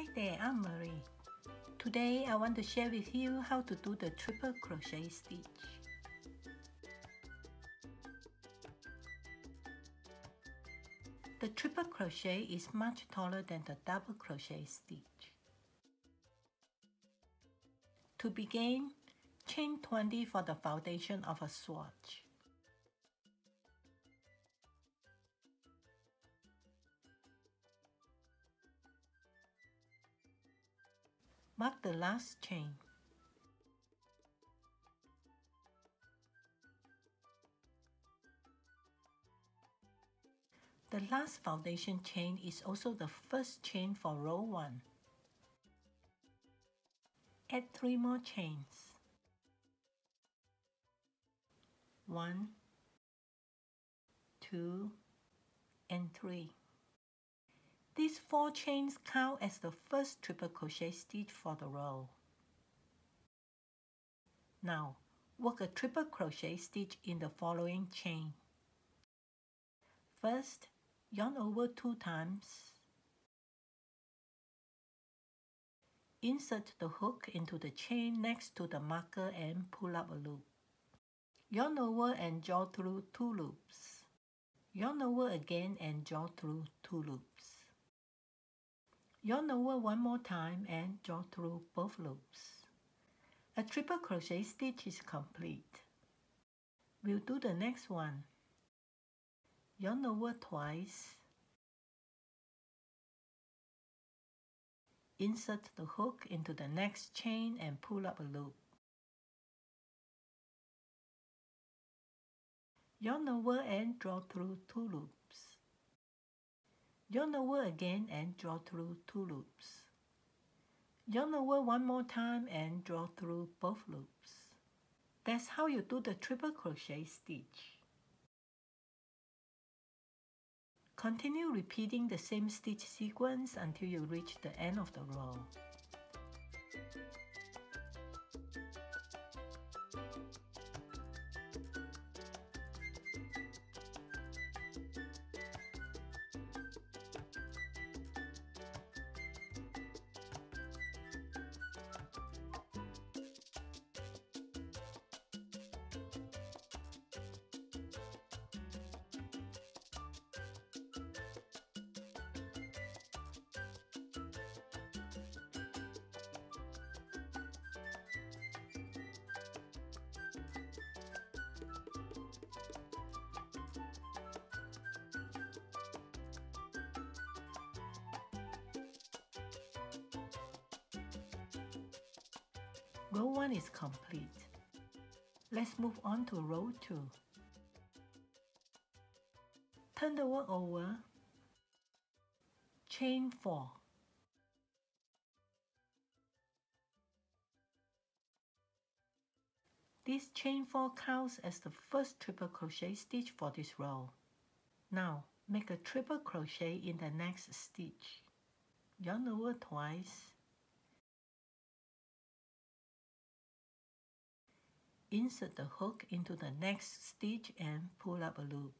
Hi there, I'm Marie. Today I want to share with you how to do the triple crochet stitch. The triple crochet is much taller than the double crochet stitch. To begin, chain 20 for the foundation of a swatch. Mark the last chain. The last foundation chain is also the first chain for row 1. Add 3 more chains. 1, 2, and 3. These 4 chains count as the first triple crochet stitch for the row. Now, work a triple crochet stitch in the following chain. First, yarn over 2 times. Insert the hook into the chain next to the marker and pull up a loop. Yarn over and draw through 2 loops. Yarn over again and draw through 2 loops. Yarn over one more time and draw through both loops. A triple crochet stitch is complete. We'll do the next one. Yarn over twice. Insert the hook into the next chain and pull up a loop. Yarn over and draw through 2 loops. Yarn over again and draw through 2 loops. Yarn over one more time and draw through both loops. That's how you do the triple crochet stitch. Continue repeating the same stitch sequence until you reach the end of the row. Row 1 is complete. Let's move on to row 2. Turn the work over, chain 4. This chain 4 counts as the first triple crochet stitch for this row. Now, make a triple crochet in the next stitch. Yarn over twice. Insert the hook into the next stitch and pull up a loop.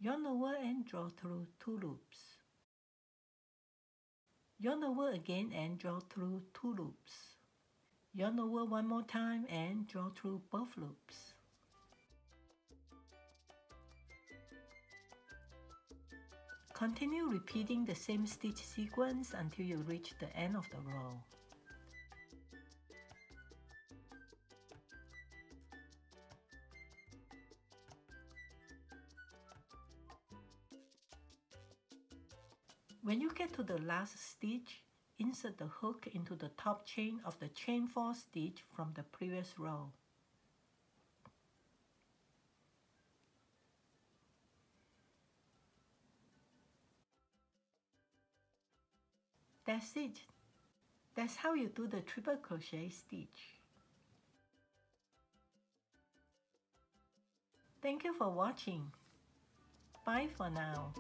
Yarn over and draw through 2 loops. Yarn over again and draw through 2 loops. Yarn over one more time and draw through both loops. Continue repeating the same stitch sequence until you reach the end of the row. When you get to the last stitch, insert the hook into the top chain of the chain 4 stitch from the previous row. That's it. That's how you do the triple crochet stitch. Thank you for watching. Bye for now.